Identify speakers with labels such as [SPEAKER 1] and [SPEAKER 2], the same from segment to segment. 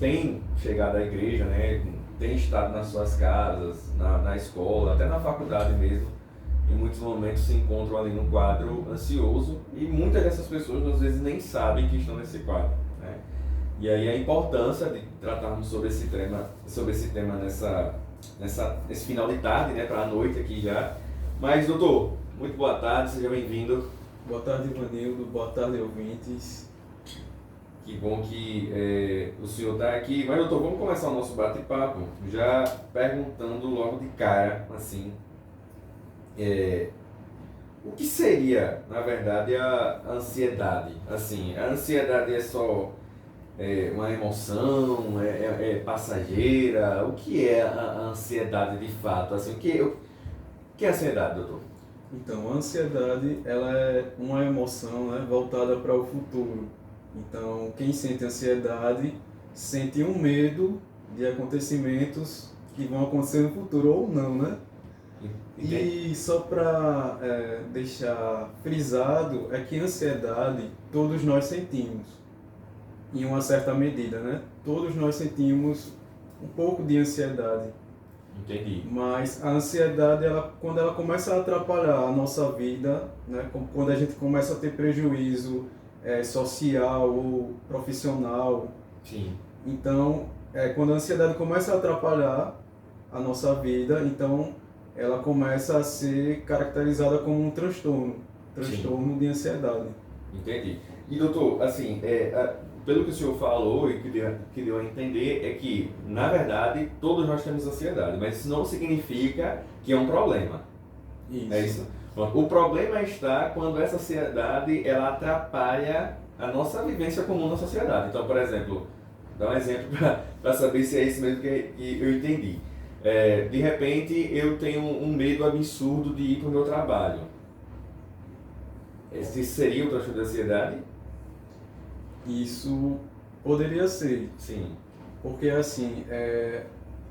[SPEAKER 1] tem chegado à igreja, né? Tem estado nas suas casas, na escola, até na faculdade mesmo, em muitos momentos se encontram ali no quadro ansioso e muitas dessas pessoas às vezes nem sabem que estão nesse quadro, né? E aí a importância de tratarmos sobre esse tema nesse final de tarde, né, para a noite aqui já. Mas, doutor, muito boa tarde, seja bem-vindo.
[SPEAKER 2] Boa tarde, Ivanildo. Boa tarde, ouvintes.
[SPEAKER 1] Que bom que o senhor está aqui. Mas, doutor, vamos começar o nosso bate-papo já perguntando logo de cara, assim, o que seria, na verdade, a ansiedade? Assim, a ansiedade é só uma emoção, é passageira? O que é a ansiedade de fato? Assim, o que é a ansiedade, doutor?
[SPEAKER 2] Então, a ansiedade ela é uma emoção, né, voltada para o futuro. Então, quem sente ansiedade sente um medo de acontecimentos que vão acontecer no futuro ou não, né?
[SPEAKER 1] Entendi.
[SPEAKER 2] E só para deixar frisado, é que ansiedade todos nós sentimos, em uma certa medida, né? Todos nós sentimos um pouco de ansiedade.
[SPEAKER 1] Entendi.
[SPEAKER 2] Mas a ansiedade, quando ela começa a atrapalhar a nossa vida, né? Quando a gente começa a ter prejuízo social ou profissional,
[SPEAKER 1] Sim.
[SPEAKER 2] então, quando a ansiedade começa a atrapalhar a nossa vida, então ela começa a ser caracterizada como um transtorno de ansiedade.
[SPEAKER 1] Entendi. E doutor, assim, pelo que o senhor falou e que deu a entender, é que, na verdade, todos nós temos ansiedade, mas isso não significa que é um problema.
[SPEAKER 2] Isso.
[SPEAKER 1] É isso? Pronto. O problema está quando essa ansiedade ela atrapalha a nossa vivência comum na sociedade. Então, por exemplo, dá um exemplo para saber se é isso mesmo que eu entendi. De repente, eu tenho um medo absurdo de ir para o meu trabalho. Esse seria o transtorno de ansiedade?
[SPEAKER 2] Isso poderia ser,
[SPEAKER 1] Sim.
[SPEAKER 2] porque assim,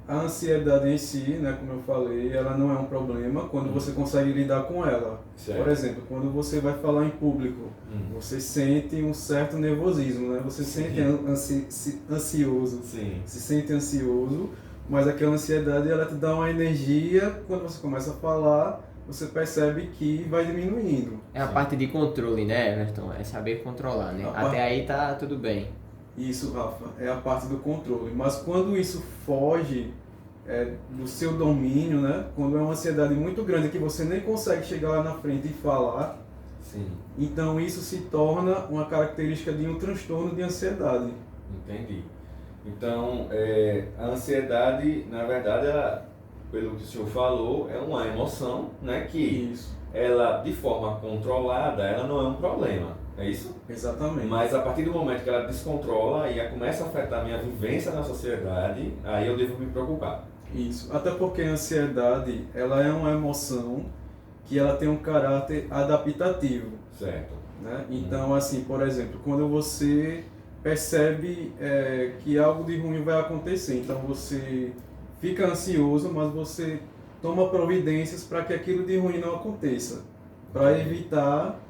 [SPEAKER 2] a ansiedade em si, né, como eu falei, ela não é um problema quando você consegue lidar com ela.
[SPEAKER 1] Certo.
[SPEAKER 2] Por exemplo, quando você vai falar em público, você sente um certo nervosismo, né? Você
[SPEAKER 1] Sim.
[SPEAKER 2] sente ansioso,
[SPEAKER 1] Sim.
[SPEAKER 2] se sente ansioso, mas aquela ansiedade ela te dá uma energia, quando você começa a falar, você percebe que vai diminuindo.
[SPEAKER 3] É a parte de controle, né, Everton? É saber controlar, né? Até aí tá tudo bem.
[SPEAKER 2] Isso, Rafa, é a parte do controle. Mas quando isso foge do seu domínio, né? Quando é uma ansiedade muito grande que você nem consegue chegar lá na frente e falar,
[SPEAKER 1] Sim.
[SPEAKER 2] então isso se torna uma característica de um transtorno de ansiedade.
[SPEAKER 1] Entendi. Então, a ansiedade, na verdade, pelo que o senhor falou, é uma emoção, né, que
[SPEAKER 2] Isso.
[SPEAKER 1] ela, de forma controlada, ela não é um problema, é isso?
[SPEAKER 2] Exatamente.
[SPEAKER 1] Mas a partir do momento que ela descontrola e começa a afetar a minha vivência na sociedade, aí eu devo me preocupar.
[SPEAKER 2] Isso. Até porque a ansiedade, ela é uma emoção que ela tem um caráter adaptativo.
[SPEAKER 1] Certo.
[SPEAKER 2] Né? Então, assim, por exemplo, quando você percebe que algo de ruim vai acontecer, então você fica ansioso, mas você toma providências para que aquilo de ruim não aconteça, para evitar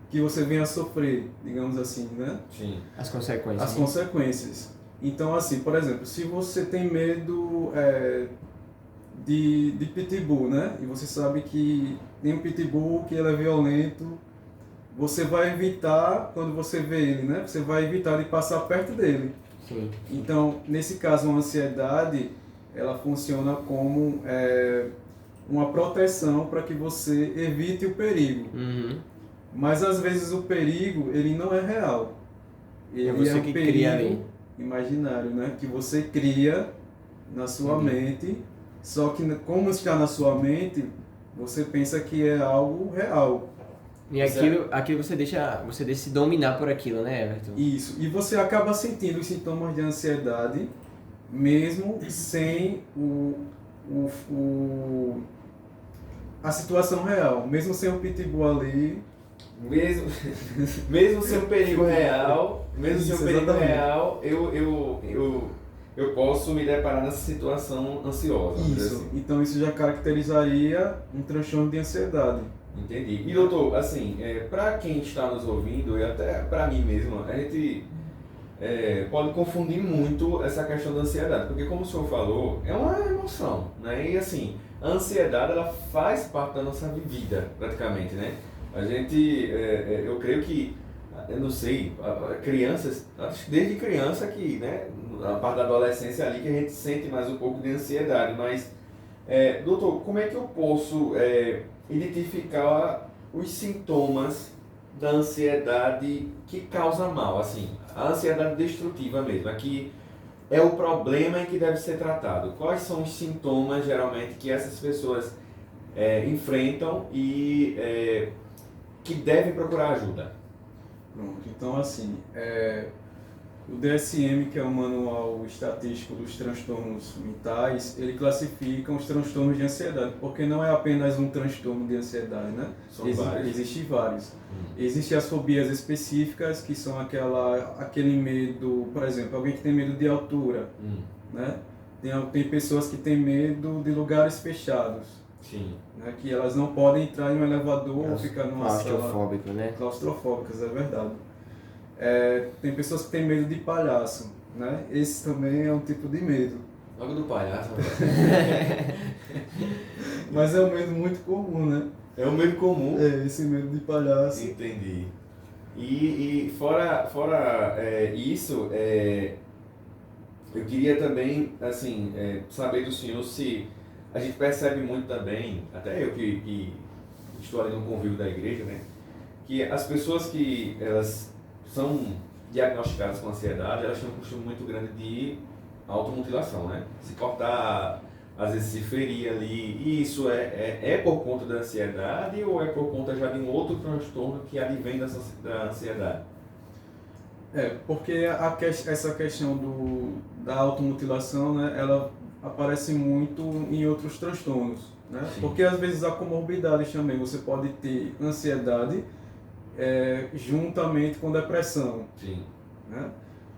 [SPEAKER 2] que você venha a sofrer, digamos assim, né?
[SPEAKER 1] Sim.
[SPEAKER 3] As consequências.
[SPEAKER 2] As consequências. Então, assim, por exemplo, se você tem medo de pitbull, né? E você sabe que tem um pitbull que ele é violento, você vai evitar, quando você vê ele, né? Você vai evitar de passar perto dele.
[SPEAKER 3] Sim.
[SPEAKER 2] Então, nesse caso, a ansiedade, ela funciona como uma proteção para que você evite o perigo.
[SPEAKER 3] Uhum.
[SPEAKER 2] Mas, às vezes, o perigo, ele não é real. Ele
[SPEAKER 3] você
[SPEAKER 2] um
[SPEAKER 3] que
[SPEAKER 2] perigo
[SPEAKER 3] cria ali.
[SPEAKER 2] imaginário, né? Que você cria na sua mente, só que como está na sua mente, você pensa que é algo real.
[SPEAKER 3] E aquilo você deixa se dominar por aquilo, né, Everton?
[SPEAKER 2] Isso. E você acaba sentindo os sintomas de ansiedade mesmo sem a situação real, mesmo sem o pitbull ali.
[SPEAKER 1] Mesmo sem um perigo real,
[SPEAKER 2] Isso, exatamente.
[SPEAKER 1] eu eu posso me deparar nessa situação ansiosa. Vamos dizer
[SPEAKER 2] Isso.
[SPEAKER 1] assim.
[SPEAKER 2] Então isso já caracterizaria um transtorno de ansiedade.
[SPEAKER 1] Entendi. E doutor, assim, para quem está nos ouvindo, e até para mim mesmo, a gente pode confundir muito essa questão da ansiedade, porque como o senhor falou, é uma emoção, né? E assim, a ansiedade, ela faz parte da nossa vida, praticamente, né? A gente, eu creio que, eu não sei, crianças, acho que desde criança que, né, a parte da adolescência ali que a gente sente mais um pouco de ansiedade, mas, doutor, como é que eu posso identificar os sintomas da ansiedade que causa mal, assim, a ansiedade destrutiva mesmo, aqui é o problema em que deve ser tratado. Quais são os sintomas, geralmente, que essas pessoas enfrentam e que devem procurar ajuda?
[SPEAKER 2] Pronto, então assim, o DSM, que é o Manual Estatístico dos Transtornos Mentais, ele classifica os transtornos de ansiedade, porque não é apenas um transtorno de ansiedade, né?
[SPEAKER 1] São vários.
[SPEAKER 2] Existem vários. Existem as fobias específicas, que são aquele medo, por exemplo, alguém que tem medo de altura, né? Tem pessoas que têm medo de lugares fechados.
[SPEAKER 1] Sim.
[SPEAKER 2] Né, que elas não podem entrar em um elevador ou ficar numa sala
[SPEAKER 3] claustrofóbico, né?
[SPEAKER 2] claustrofóbicas, é verdade. Tem pessoas que têm medo de palhaço, né? Esse também é um tipo de medo.
[SPEAKER 1] Logo do palhaço,
[SPEAKER 2] Mas é um medo muito comum, né?
[SPEAKER 1] é um medo comum.
[SPEAKER 2] Esse medo de palhaço.
[SPEAKER 1] Entendi. E fora isso, eu queria também, assim, saber do senhor se a gente percebe muito também, até eu que estou ali no convívio da igreja, né, que as pessoas que elas são diagnosticadas com ansiedade, elas têm um costume muito grande de automutilação, né? Se cortar, às vezes se ferir ali. E isso é por conta da ansiedade ou é por conta já de um outro transtorno que advém da ansiedade?
[SPEAKER 2] Porque essa questão da automutilação, né, ela aparece muito em outros transtornos, né?
[SPEAKER 1] Sim.
[SPEAKER 2] Porque às vezes há comorbidades também, você pode ter ansiedade juntamente com depressão,
[SPEAKER 1] Sim.
[SPEAKER 2] né?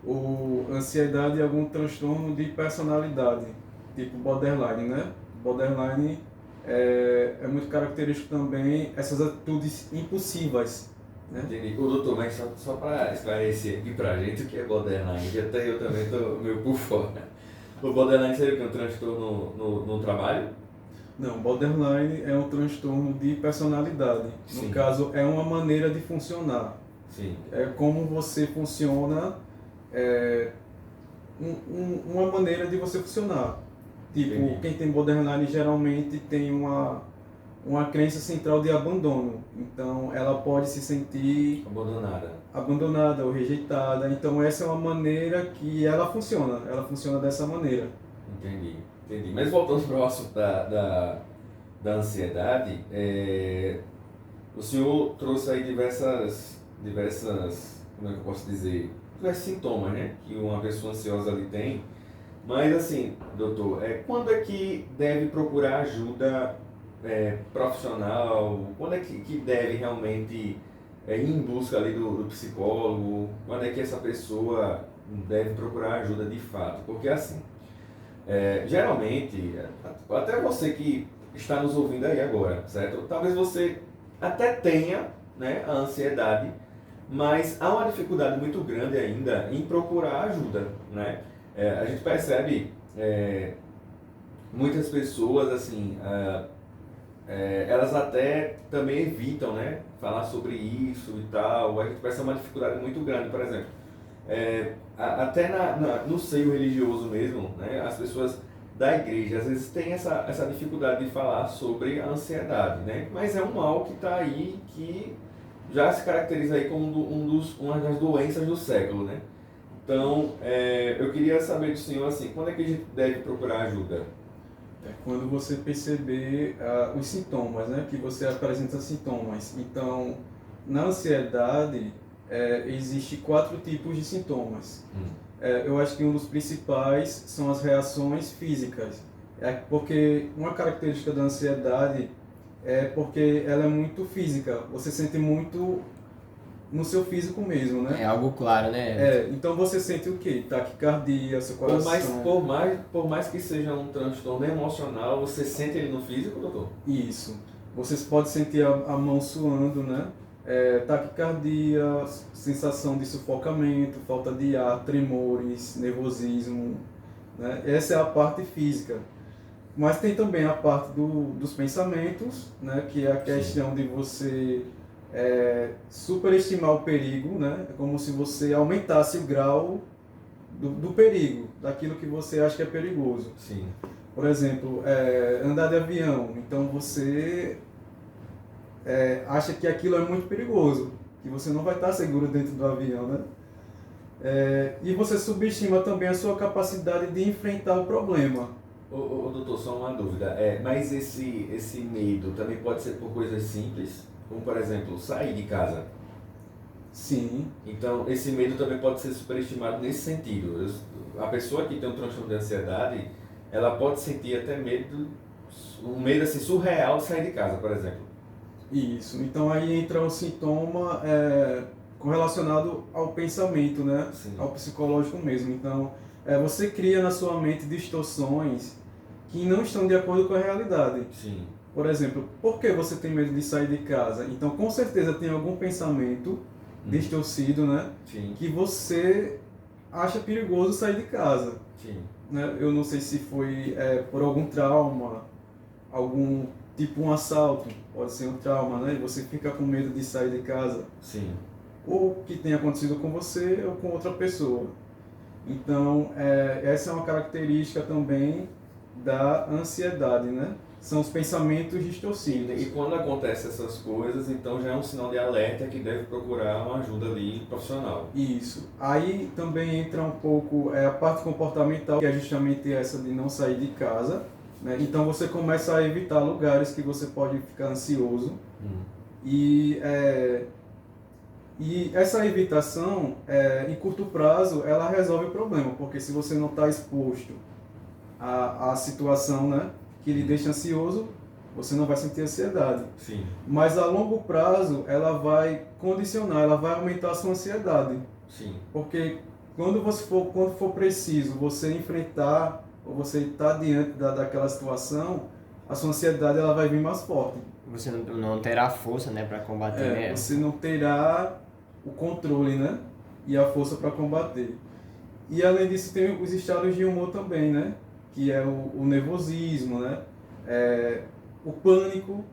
[SPEAKER 2] Ou ansiedade e algum transtorno de personalidade, tipo borderline, né? Borderline é muito característico também essas atitudes impulsivas, né?
[SPEAKER 1] Entendi. Ô, doutor, mas só para esclarecer aqui pra gente o que é borderline, que até eu também estou meio por fora. O borderline seria o que? Um transtorno no trabalho?
[SPEAKER 2] Não, borderline é um transtorno de personalidade.
[SPEAKER 1] Sim.
[SPEAKER 2] No caso, é uma maneira de funcionar.
[SPEAKER 1] Sim.
[SPEAKER 2] É como você funciona, uma maneira de você funcionar. Tipo,
[SPEAKER 1] Entendi.
[SPEAKER 2] quem tem borderline geralmente tem uma crença central de abandono. Então, ela pode se sentir abandonada ou rejeitada. Então, essa é uma maneira que ela funciona dessa maneira.
[SPEAKER 1] Entendi. Mas voltando para o assunto da ansiedade, o senhor trouxe aí diversas, como é que eu posso dizer, diversos sintomas, né, que uma pessoa ansiosa ali tem. Mas assim, doutor, quando é que deve procurar ajuda profissional? Quando é que deve realmente ir em busca ali do psicólogo? Quando é que essa pessoa deve procurar ajuda de fato? Porque assim, geralmente, até você que está nos ouvindo aí agora, certo? Talvez você até tenha, né, a ansiedade, mas há uma dificuldade muito grande ainda em procurar ajuda, né? A gente percebe muitas pessoas, assim, elas até também evitam, né, falar sobre isso e tal. A gente percebe uma dificuldade muito grande, por exemplo. Até no seio religioso mesmo, né, as pessoas da igreja às vezes têm essa dificuldade de falar sobre a ansiedade, né? Mas é um mal que está aí, que já se caracteriza aí como uma das doenças do século, né? Então, eu queria saber do senhor, assim, quando é que a gente deve procurar ajuda?
[SPEAKER 2] Quando você perceber os sintomas, né? Que você apresenta sintomas. Então, na ansiedade, existe 4 tipos de sintomas. Eu acho que um dos principais são as reações físicas. Porque uma característica da ansiedade é porque ela é muito física. Você sente muito no seu físico mesmo, né?
[SPEAKER 3] É algo claro, né?
[SPEAKER 2] Então você sente o quê? Taquicardia, seu coração.
[SPEAKER 1] Por mais que seja um transtorno emocional, você sente ele no físico, doutor?
[SPEAKER 2] Isso. Vocês podem sentir a mão suando, né? Taquicardia, sensação de sufocamento, falta de ar, tremores, nervosismo, né? Essa é a parte física. Mas tem também a parte dos pensamentos, né? Que é a questão de você superestimar o perigo, né? É como se você aumentasse o grau do perigo, daquilo que você acha que é perigoso.
[SPEAKER 1] Sim.
[SPEAKER 2] Por exemplo, andar de avião. Então você acha que aquilo é muito perigoso, que você não vai estar seguro dentro do avião, né? E você subestima também a sua capacidade de enfrentar o problema.
[SPEAKER 1] Doutor, só uma dúvida. Mas esse medo também pode ser por coisas simples, como por exemplo, sair de casa.
[SPEAKER 2] Sim.
[SPEAKER 1] Então, esse medo também pode ser superestimado nesse sentido. A pessoa que tem um transtorno de ansiedade, ela pode sentir até medo, um medo assim, surreal de sair de casa, por exemplo.
[SPEAKER 2] Isso. Então aí entra um sintoma correlacionado ao pensamento, né?
[SPEAKER 1] Sim.
[SPEAKER 2] Ao psicológico mesmo. Então, você cria na sua mente distorções que não estão de acordo com a realidade.
[SPEAKER 1] Sim.
[SPEAKER 2] Por exemplo, por que você tem medo de sair de casa? Então, com certeza tem algum pensamento distorcido, né?
[SPEAKER 1] Sim.
[SPEAKER 2] Que você acha perigoso sair de casa.
[SPEAKER 1] Sim.
[SPEAKER 2] Né? Eu não sei se foi por algum trauma, algum tipo um assalto, pode ser um trauma, né? E você fica com medo de sair de casa.
[SPEAKER 1] Sim.
[SPEAKER 2] Ou que tenha acontecido com você ou com outra pessoa. Então, essa é uma característica também da ansiedade, né? São os pensamentos distorcidos.
[SPEAKER 1] E quando acontecem essas coisas, então já é um sinal de alerta que deve procurar uma ajuda ali profissional.
[SPEAKER 2] Isso. Aí também entra um pouco a parte comportamental, que é justamente essa de não sair de casa, né? Então você começa a evitar lugares que você pode ficar ansioso. E essa evitação, em curto prazo, ela resolve o problema, porque se você não está exposto à situação, né, que lhe deixa ansioso, você não vai sentir ansiedade.
[SPEAKER 1] Sim.
[SPEAKER 2] Mas a longo prazo, ela vai condicionar, ela vai aumentar a sua ansiedade.
[SPEAKER 1] Sim.
[SPEAKER 2] Porque quando for preciso você enfrentar, ou você estar diante daquela situação, a sua ansiedade ela vai vir mais forte.
[SPEAKER 3] Você não terá força, né, para combater, né?
[SPEAKER 2] Você não terá o controle, né, e a força para combater. E além disso tem os estados de humor também, né, que é o nervosismo, né, o pânico,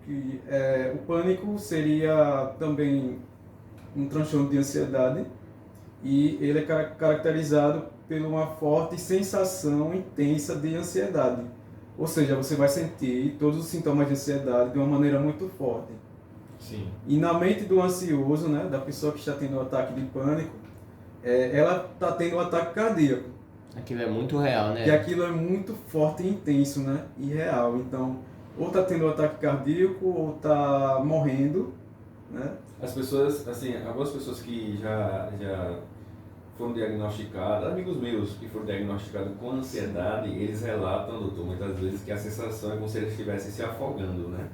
[SPEAKER 2] o pânico seria também um transtorno de ansiedade e ele é caracterizado por uma forte sensação intensa de ansiedade. Ou seja, você vai sentir todos os sintomas de ansiedade de uma maneira muito forte.
[SPEAKER 1] Sim.
[SPEAKER 2] E na mente do ansioso, né, da pessoa que está tendo um ataque de pânico, ela está tendo um ataque cardíaco.
[SPEAKER 3] Aquilo é muito real, né?
[SPEAKER 2] E aquilo é muito forte e intenso, né, e real. Então, ou está tendo um ataque cardíaco, ou está morrendo, né?
[SPEAKER 1] As pessoas, assim, algumas pessoas que já foram diagnosticadas, amigos meus que foram diagnosticados com ansiedade, eles relatam, doutor, muitas vezes que a sensação é como se eles estivessem se afogando, né?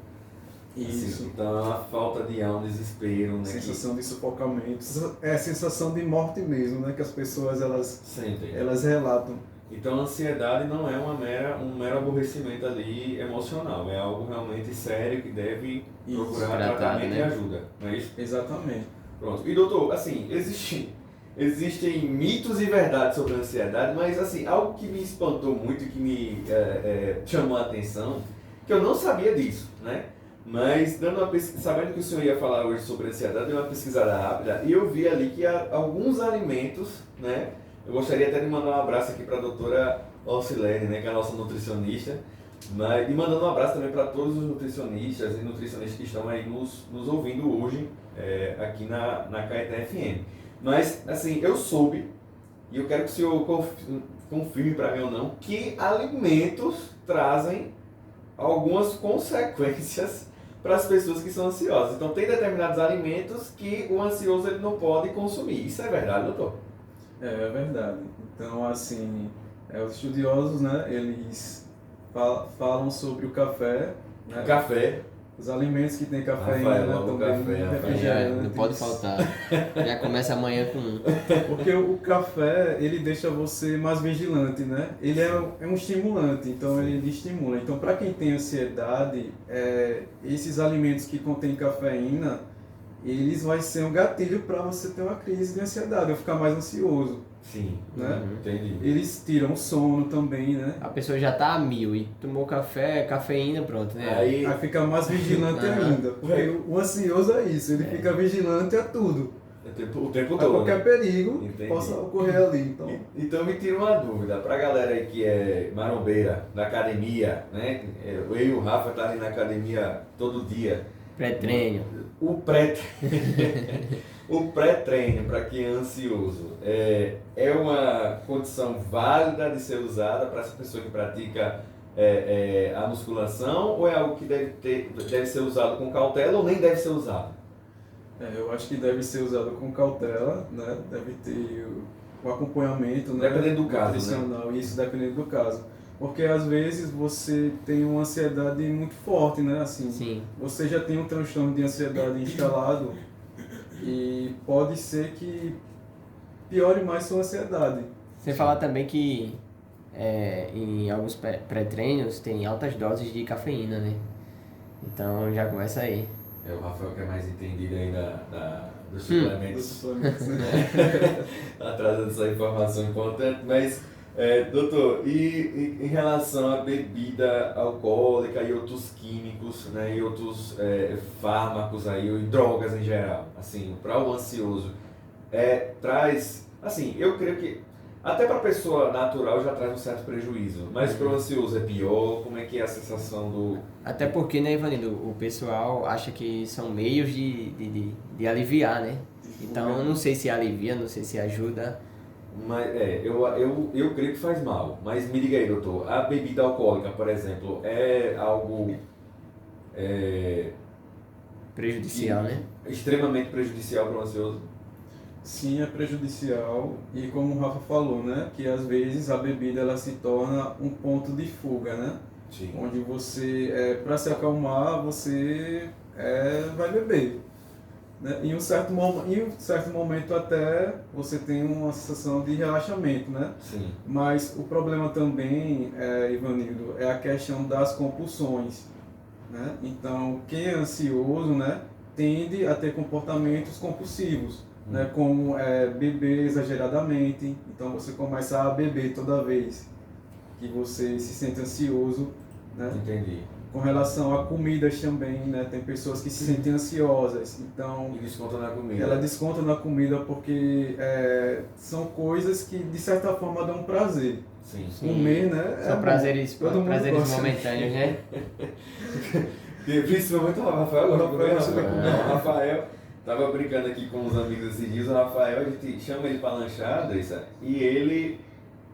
[SPEAKER 2] Isso.
[SPEAKER 1] Assim, então, a falta de ar, um desespero, né?
[SPEAKER 2] Sensação de sufocamento, é a sensação de morte mesmo, né, que as pessoas
[SPEAKER 1] Sentem.
[SPEAKER 2] elas relatam.
[SPEAKER 1] Então, a ansiedade não é um mero aborrecimento ali emocional, é algo realmente sério que deve procurar tratamento, né? E ajuda, não é isso?
[SPEAKER 2] Exatamente.
[SPEAKER 1] Pronto. E doutor, assim, existem mitos e verdades sobre a ansiedade, mas assim, algo que me espantou muito e que me chamou a atenção, que eu não sabia disso, né? Mas sabendo que o senhor ia falar hoje sobre ansiedade, dei uma pesquisada rápida e eu vi ali que há alguns alimentos, né? Eu gostaria até de mandar um abraço aqui para a doutora Alcilene, né, que é a nossa nutricionista, e mandando um abraço também para todos os nutricionistas e nutricionistas que estão aí nos ouvindo hoje aqui na Caeté FM. Mas, assim, eu soube, e eu quero que o senhor confirme para mim ou não, que alimentos trazem algumas consequências para as pessoas que são ansiosas. Então, tem determinados alimentos que o ansioso ele não pode consumir. Isso é verdade, doutor?
[SPEAKER 2] É verdade. Então, assim, os estudiosos, né, eles falam sobre o café. Né?
[SPEAKER 1] Café.
[SPEAKER 2] Os alimentos que tem cafeína,
[SPEAKER 1] Rafael,
[SPEAKER 2] né,
[SPEAKER 1] amo
[SPEAKER 2] também,
[SPEAKER 1] café, Rafael.
[SPEAKER 2] refrigerantes.
[SPEAKER 3] Não pode faltar. Já começa amanhã com um.
[SPEAKER 2] Porque o café, ele deixa você mais vigilante, né? Ele é um estimulante, então ele estimula. Então, para quem tem ansiedade, esses alimentos que contêm cafeína, eles vão ser um gatilho para você ter uma crise de ansiedade, ou ficar mais ansioso,
[SPEAKER 1] Sim,
[SPEAKER 2] né?
[SPEAKER 1] entendi.
[SPEAKER 2] Eles tiram o sono também, né?
[SPEAKER 3] A pessoa já tá a 1000 e tomou café, cafeína, pronto, né?
[SPEAKER 1] Aí,
[SPEAKER 2] Aí fica mais vigilante
[SPEAKER 3] Aham.
[SPEAKER 2] ainda, porque o ansioso é isso, ele fica vigilante a tudo,
[SPEAKER 1] o tempo
[SPEAKER 2] a
[SPEAKER 1] todo,
[SPEAKER 2] qualquer
[SPEAKER 1] né?
[SPEAKER 2] perigo
[SPEAKER 1] Entendi.
[SPEAKER 2] possa ocorrer ali. Então,
[SPEAKER 1] Então me tira uma dúvida, pra galera aí que é marombeira, da academia, né? Eu e o Rafa tá ali na academia todo dia.
[SPEAKER 3] Pré-treino.
[SPEAKER 1] O pré o pré-treino para quem é ansioso é uma condição válida de ser usada para essa pessoa que pratica a musculação, ou é algo que deve ser usado com cautela ou nem deve ser usado?
[SPEAKER 2] eu acho que deve ser usado com cautela, né? Deve ter o acompanhamento, né?
[SPEAKER 1] Dependendo do caso, né?
[SPEAKER 2] Nutricional, isso dependendo do caso. Porque às vezes você tem uma ansiedade muito forte, né? Assim,
[SPEAKER 3] Sim.
[SPEAKER 2] você já tem um transtorno de ansiedade instalado e pode ser que piore mais sua ansiedade.
[SPEAKER 3] Sem falar também que em alguns pré-treinos tem altas doses de cafeína, né? Então já começa aí.
[SPEAKER 1] É o Rafael que é mais entendido aí dos
[SPEAKER 2] Dos
[SPEAKER 1] suplementos.
[SPEAKER 2] suplementos, né?
[SPEAKER 1] Tá trazendo essa informação importante, mas, doutor, e em relação à bebida alcoólica e outros químicos, né, e outros fármacos aí, ou drogas em geral, assim, para o ansioso, traz, assim, eu creio que até para a pessoa natural já traz um certo prejuízo, mas para o ansioso é pior? Como é que é a sensação do...
[SPEAKER 3] Até porque, né, Ivanildo, o pessoal acha que são meios de aliviar, né? Então eu não sei se alivia, não sei se ajuda.
[SPEAKER 1] Mas, eu creio que faz mal, mas me diga aí, doutor, a bebida alcoólica, por exemplo, é algo
[SPEAKER 3] Prejudicial, né?
[SPEAKER 1] extremamente prejudicial para o ansioso?
[SPEAKER 2] Sim, é prejudicial e como o Rafa falou, né, que às vezes a bebida ela se torna um ponto de fuga, né,
[SPEAKER 1] Sim.
[SPEAKER 2] onde você, para se acalmar, você vai beber, né, em um certo momento até você tem uma sensação de relaxamento, né,
[SPEAKER 1] Sim.
[SPEAKER 2] mas o problema também, Ivanildo, é a questão das compulsões, né, então quem é ansioso, né, tende a ter comportamentos compulsivos, né, como beber exageradamente, então você começa a beber toda vez que você se sente ansioso, né?
[SPEAKER 1] Entendi.
[SPEAKER 2] Com relação a comidas também, né, tem pessoas que se sentem ansiosas, então
[SPEAKER 1] E desconta na comida.
[SPEAKER 2] ela desconta na comida porque são coisas que de certa forma dão prazer.
[SPEAKER 1] Sim.
[SPEAKER 2] Comer, né?
[SPEAKER 3] São
[SPEAKER 2] bom.
[SPEAKER 3] prazeres
[SPEAKER 2] Todo mundo gosta.
[SPEAKER 3] momentâneos, né?
[SPEAKER 1] Principalmente o Rafael,
[SPEAKER 2] Rafael.
[SPEAKER 1] O Rafael tava brincando aqui com os amigos esses dias, o Rafael, a gente chama ele para lanchar, Andressa, e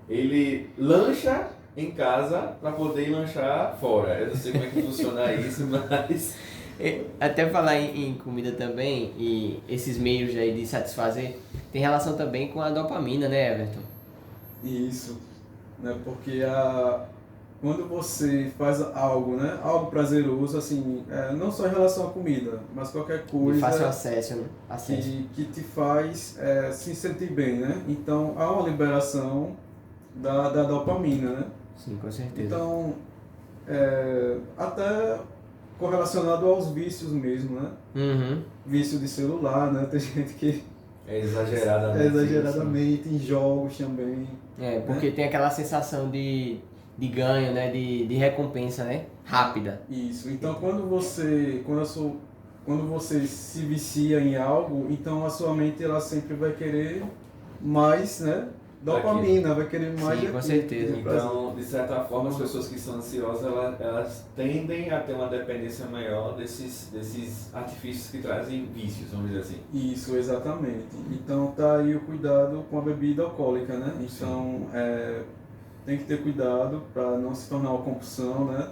[SPEAKER 1] ele lancha em casa para poder ir lanchar fora. Eu não sei como é que funciona isso, mas...
[SPEAKER 3] Até falar em comida também, e esses meios aí de satisfazer, tem relação também com a dopamina, né, Everton?
[SPEAKER 2] Isso, né? Porque quando você faz algo, né? Algo prazeroso, assim, não só em relação à comida, mas qualquer
[SPEAKER 3] De
[SPEAKER 2] coisa
[SPEAKER 3] fácil acesso, né?
[SPEAKER 2] que te faz se sentir bem, né? Então há uma liberação da dopamina, né?
[SPEAKER 3] Sim, com certeza.
[SPEAKER 2] Então, até correlacionado aos vícios mesmo, né?
[SPEAKER 3] Uhum.
[SPEAKER 2] Vício de celular, né? Tem gente que
[SPEAKER 1] Exageradamente.
[SPEAKER 2] em jogos também.
[SPEAKER 3] Porque tem aquela sensação de ganho, né? De recompensa, né? Rápida.
[SPEAKER 2] Isso. Então, quando você se vicia em algo, então a sua mente ela sempre vai querer mais, né? Dopamina, vai querer mais.
[SPEAKER 3] Sim, com certeza.
[SPEAKER 1] Então, de certa forma, as pessoas que são ansiosas, elas tendem a ter uma dependência maior desses artifícios que trazem vícios, vamos dizer assim.
[SPEAKER 2] Isso, exatamente. Então, tá aí o cuidado com a bebida alcoólica, né? Então, tem que ter cuidado para não se tornar uma compulsão, né?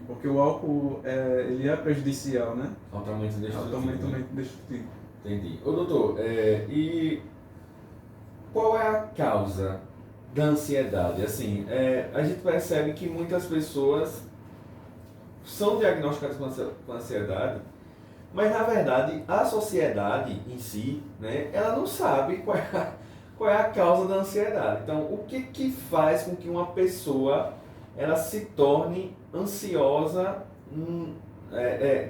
[SPEAKER 2] Porque o álcool ele é prejudicial, né?
[SPEAKER 1] Altamente destrutivo.
[SPEAKER 2] Altamente destrutivo.
[SPEAKER 1] Entendi. Ô doutor, e qual é a causa da ansiedade? Assim, a gente percebe que muitas pessoas são diagnosticadas com ansiedade, mas na verdade a sociedade em si, né, ela não sabe qual é a causa da ansiedade. Então, o que faz com que uma pessoa ela se torne ansiosa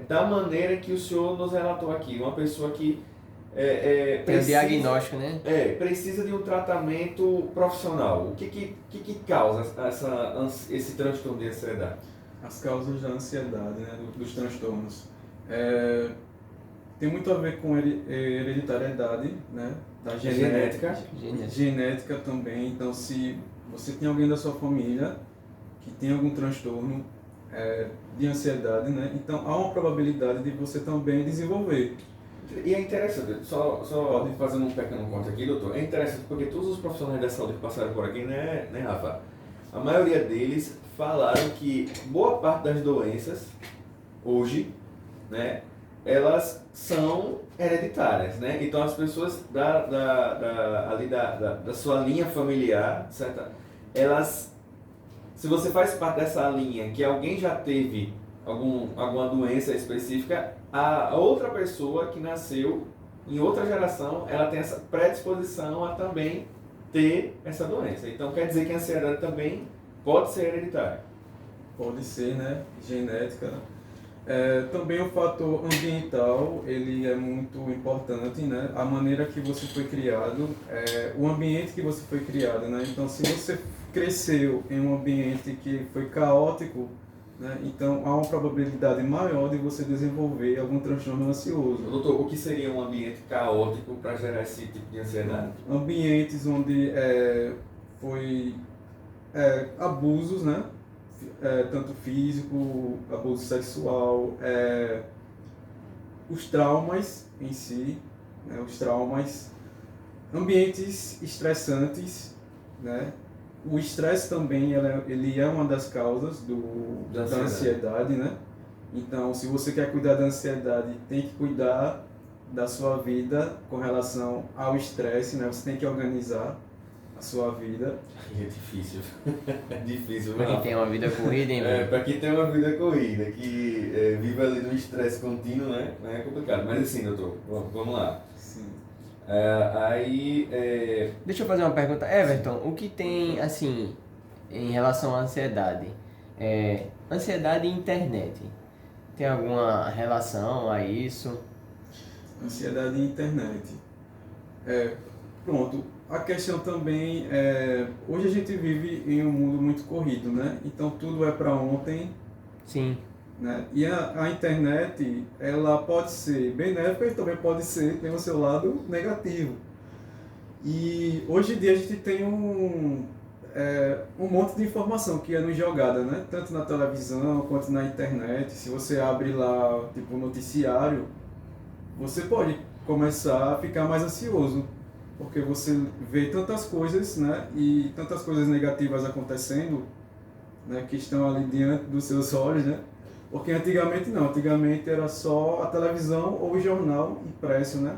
[SPEAKER 1] da maneira que o senhor nos relatou aqui? Uma pessoa que
[SPEAKER 3] Tem o diagnóstico, né?
[SPEAKER 1] precisa de um tratamento profissional. O que causa esse transtorno de ansiedade?
[SPEAKER 2] As causas da ansiedade, né, dos transtornos. Tem muito a ver com hereditariedade, né, da genética. Genética também. Então, se você tem alguém da sua família que tem algum transtorno de ansiedade, né, então há uma probabilidade de você também desenvolver.
[SPEAKER 1] E é interessante, só fazendo um pequeno corte aqui, doutor, é interessante porque todos os profissionais da saúde que passaram por aqui, né, Rafa? A maioria deles falaram que boa parte das doenças, hoje, né, elas são hereditárias, né? Então as pessoas da sua linha familiar, certo? Elas, se você faz parte dessa linha que alguém já teve alguma doença específica, a outra pessoa que nasceu em outra geração, ela tem essa predisposição a também ter essa doença. Então quer dizer que a ansiedade também pode ser hereditária.
[SPEAKER 2] Pode ser, né? Genética. Também o fator ambiental, ele é muito importante, né? A maneira que você foi criado, o ambiente que você foi criado, né? Então, se você cresceu em um ambiente que foi caótico, né? Então há uma probabilidade maior de você desenvolver algum transtorno ansioso.
[SPEAKER 1] Doutor, o que seria um ambiente caótico para gerar esse tipo de ansiedade?
[SPEAKER 2] Ambientes onde foi abusos, né? Tanto físico, abuso sexual, os traumas em si, né? Os traumas, ambientes estressantes, né? O estresse também ele é uma das causas da ansiedade, né? Então, se você quer cuidar da ansiedade, tem que cuidar da sua vida com relação ao estresse, né? Você tem que organizar a sua vida.
[SPEAKER 1] É difícil. É difícil.
[SPEAKER 3] Pra quem tem uma vida corrida, hein?
[SPEAKER 1] Para quem tem uma vida corrida, que vive ali no estresse contínuo, né? É complicado. Mas assim, doutor, vamos lá.
[SPEAKER 2] Sim.
[SPEAKER 3] Deixa eu fazer uma pergunta. Everton, o que tem, assim, em relação à ansiedade? Ansiedade e internet. Tem alguma relação a isso?
[SPEAKER 2] Ansiedade e internet. Pronto. A questão também hoje a gente vive em um mundo muito corrido, né? Então tudo é para ontem.
[SPEAKER 3] Sim.
[SPEAKER 2] Né? E a internet, ela pode ser benéfica e também pode ter o seu lado negativo. E hoje em dia a gente tem um monte de informação que é nos jogada, né? Tanto na televisão quanto na internet. Se você abre lá, tipo, um noticiário, você pode começar a ficar mais ansioso, porque você vê tantas coisas, né? E tantas coisas negativas acontecendo, né? Que estão ali diante dos seus olhos, né? Porque antigamente não, antigamente era só a televisão ou o jornal impresso, né?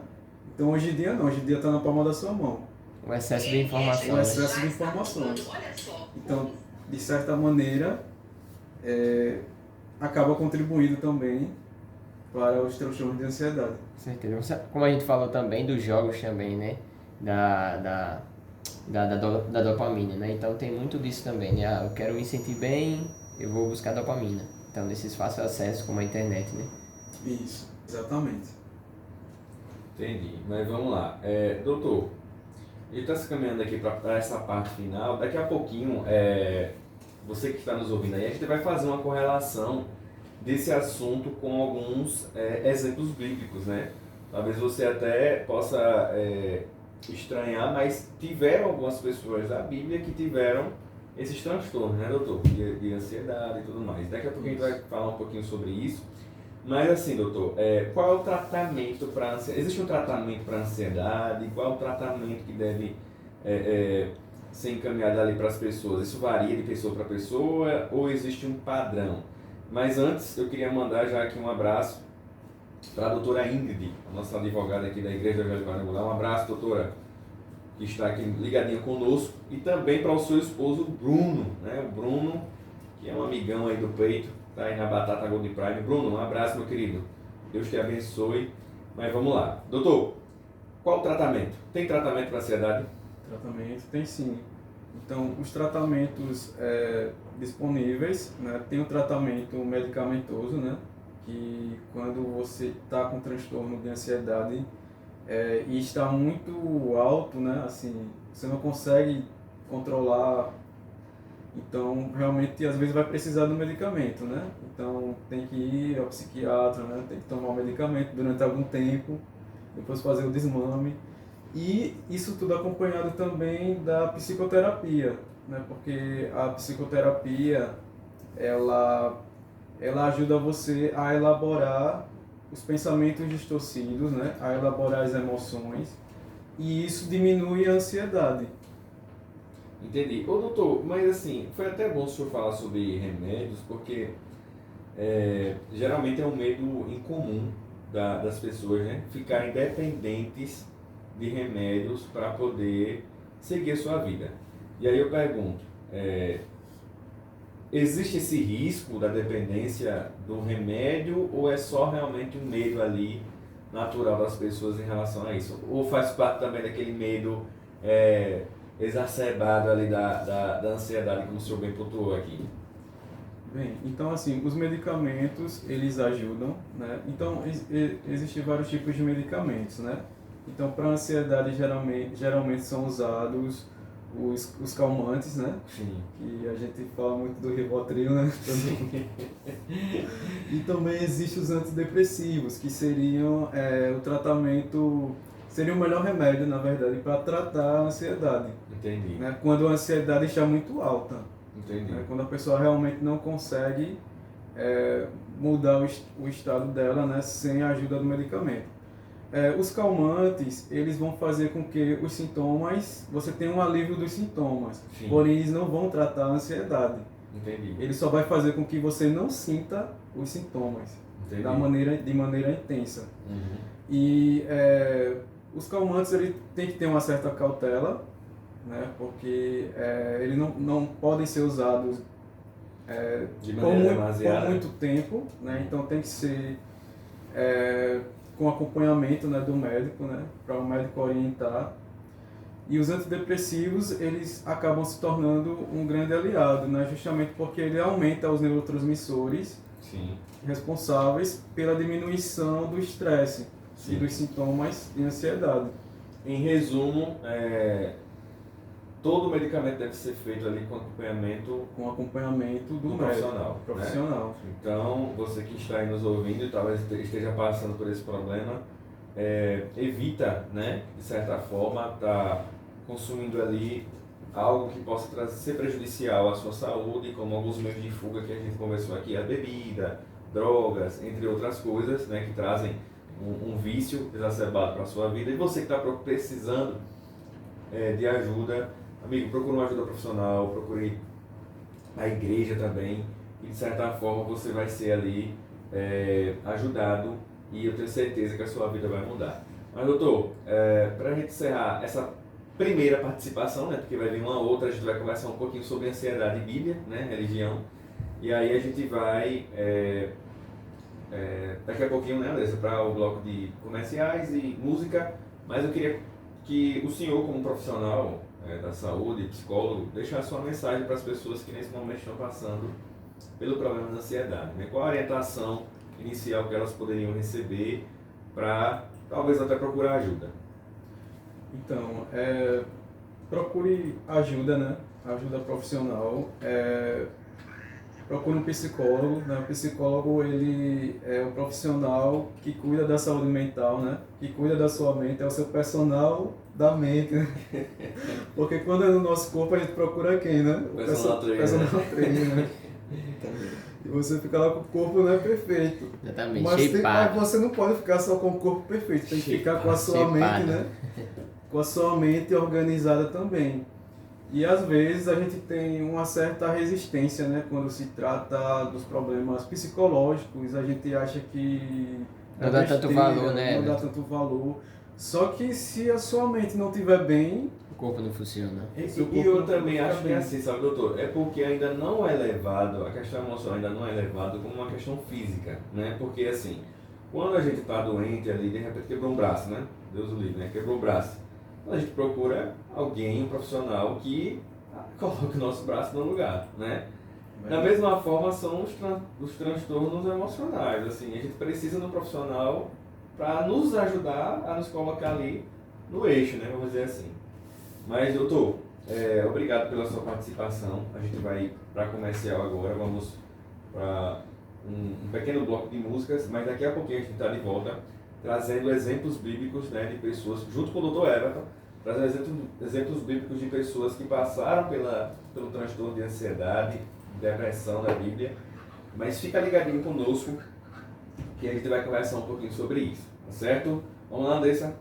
[SPEAKER 2] Então hoje em dia não, hoje em dia está na palma da sua mão.
[SPEAKER 3] O excesso de informação.
[SPEAKER 2] O excesso de informações. Então, de certa maneira, acaba contribuindo também para os transtornos de ansiedade.
[SPEAKER 3] Com certeza. Como a gente falou também dos jogos também, né? Da dopamina, né? Então tem muito disso também, né? Eu quero me sentir bem, eu vou buscar dopamina. Então, nesses fácil acesso como a internet, né?
[SPEAKER 2] Isso, exatamente.
[SPEAKER 1] Entendi, mas vamos lá. Doutor, ele está se caminhando aqui para essa parte final. Daqui a pouquinho, você que está nos ouvindo aí, a gente vai fazer uma correlação desse assunto com alguns exemplos bíblicos, né? Talvez você até possa estranhar, mas tiveram algumas pessoas da Bíblia que tiveram esses transtornos, né, doutor? De ansiedade e tudo mais. Daqui a pouco a gente vai falar um pouquinho sobre isso. Mas assim, doutor, qual é o tratamento para ansiedade? Existe um tratamento para ansiedade? Qual é o tratamento que deve ser encaminhado ali para as pessoas? Isso varia de pessoa para pessoa ou existe um padrão? Mas antes, eu queria mandar já aqui um abraço para a doutora Ingrid, a nossa advogada aqui da Igreja Evangélica Quadrangular. Um abraço, doutora, que está aqui ligadinha conosco, e também para o seu esposo Bruno, né? O Bruno, que é um amigão aí do peito, tá aí na Batata Gold Prime. Bruno, um abraço, meu querido. Deus te abençoe. Mas vamos lá. Doutor, qual o tratamento? Tem tratamento para ansiedade?
[SPEAKER 2] Tratamento tem sim. Então, os tratamentos disponíveis, né, tem o tratamento medicamentoso, né, que quando você está com transtorno de ansiedade e está muito alto, né, assim, você não consegue controlar, então realmente às vezes vai precisar do medicamento, né? Então tem que ir ao psiquiatra, né, tem que tomar o medicamento durante algum tempo, depois fazer o desmame. E isso tudo acompanhado também da psicoterapia, né? Porque a psicoterapia, ela ajuda você a elaborar os pensamentos distorcidos, né? A elaborar as emoções, e isso diminui a ansiedade.
[SPEAKER 1] Entendi. Ô doutor, mas assim, foi até bom o senhor falar sobre remédios, porque geralmente é um medo incomum das pessoas, né? Ficarem dependentes de remédios para poder seguir a sua vida. E aí eu pergunto, existe esse risco da dependência do remédio ou é só realmente um medo ali natural das pessoas em relação a isso? Ou faz parte também daquele medo exacerbado ali da ansiedade, como o senhor bem pontuou aqui?
[SPEAKER 2] Bem, então assim, os medicamentos, eles ajudam, né? Então, existem vários tipos de medicamentos, né? Então, para ansiedade, geralmente são usados os calmantes, né?
[SPEAKER 1] Sim.
[SPEAKER 2] Que a gente fala muito do Rivotril, né? E também existem os antidepressivos, que seriam o tratamento, seria o melhor remédio, na verdade, para tratar a ansiedade.
[SPEAKER 1] Entendi.
[SPEAKER 2] Né? Quando a ansiedade está muito alta.
[SPEAKER 1] Entendi.
[SPEAKER 2] Né? Quando a pessoa realmente não consegue mudar o estado dela, né? Sem a ajuda do medicamento. Os calmantes, eles vão fazer com que os sintomas, você tenha um alívio dos sintomas,
[SPEAKER 1] Sim.
[SPEAKER 2] porém eles não vão tratar a ansiedade.
[SPEAKER 1] Entendi.
[SPEAKER 2] Ele só vai fazer com que você não sinta os sintomas de maneira intensa.
[SPEAKER 1] Uhum.
[SPEAKER 2] E os calmantes, ele tem que ter uma certa cautela, né, porque eles não podem ser usados por muito tempo, né, então tem que ser com acompanhamento, né, do médico, né, para o médico orientar. E os antidepressivos, eles acabam se tornando um grande aliado, né, justamente porque ele aumenta os neurotransmissores
[SPEAKER 1] Sim.
[SPEAKER 2] responsáveis pela diminuição do estresse e dos sintomas de ansiedade.
[SPEAKER 1] Em resumo, todo medicamento deve ser feito ali com acompanhamento
[SPEAKER 2] do
[SPEAKER 1] profissional.
[SPEAKER 2] Profissional.
[SPEAKER 1] Né? Então, você que está aí nos ouvindo e talvez esteja passando por esse problema, evita, né, de certa forma, estar consumindo ali algo que possa ser prejudicial à sua saúde, como alguns meios de fuga que a gente conversou aqui, a bebida, drogas, entre outras coisas, né, que trazem um vício exacerbado para a sua vida. E você que está precisando de ajuda, amigo, procure uma ajuda profissional, procure a igreja também, e de certa forma você vai ser ali ajudado, e eu tenho certeza que a sua vida vai mudar. Mas doutor, para a gente encerrar essa primeira participação, né, porque vai vir uma outra, a gente vai conversar um pouquinho sobre ansiedade e Bíblia, né, religião, e aí a gente vai daqui a pouquinho, né, Andressa, para o bloco de comerciais e música, mas eu queria que o senhor, como profissional da saúde, psicólogo, deixasse uma mensagem para as pessoas que nesse momento estão passando pelo problema da ansiedade, né? Qual a orientação inicial que elas poderiam receber para talvez até procurar ajuda?
[SPEAKER 2] Então, procure ajuda, né? Ajuda profissional. Procure um psicólogo, né? O psicólogo, ele é o profissional que cuida da saúde mental, né? Que cuida da sua mente, é o seu personal da mente, né? Porque quando é no nosso corpo, a gente procura quem, né?
[SPEAKER 1] O personal
[SPEAKER 2] trainer, né? E você fica lá com o corpo, né, perfeito.
[SPEAKER 3] Exatamente,
[SPEAKER 2] mas você não pode ficar só com o corpo perfeito, tem que ficar com a sua mente, né? Com a sua mente organizada também. E às vezes a gente tem uma certa resistência, né, quando se trata dos problemas psicológicos, a gente acha que
[SPEAKER 3] não dá tanto valor, né?
[SPEAKER 2] Não dá tanto valor, Só que se a sua mente não estiver bem,
[SPEAKER 3] O corpo não funciona.
[SPEAKER 2] seu
[SPEAKER 1] E
[SPEAKER 2] corpo
[SPEAKER 1] eu
[SPEAKER 2] não
[SPEAKER 1] também
[SPEAKER 2] fica
[SPEAKER 1] acho que
[SPEAKER 2] bem.
[SPEAKER 1] é assim, sabe, doutor? É porque ainda não é levado, a questão emocional ainda não é levado como uma questão física, né? Porque assim, quando a gente está doente ali, de repente quebrou um braço, né? Deus o livre, né? Quebrou o braço. Então a gente procura alguém, um profissional que coloque o nosso braço no lugar, né? Da mesma forma são os transtornos emocionais, assim, a gente precisa de um profissional para nos ajudar a nos colocar ali no eixo, né? Vamos dizer assim. Mas, doutor, obrigado pela sua participação. A gente vai para comercial agora, vamos para um pequeno bloco de músicas, mas daqui a pouquinho a gente está de volta, trazendo exemplos bíblicos, né, de pessoas, junto com o doutor Everton, trazendo exemplos bíblicos de pessoas que passaram pelo transtorno de ansiedade, depressão da Bíblia. Mas fica ligadinho conosco, que a gente vai conversar um pouquinho sobre isso, tá certo? Vamos lá, Andressa?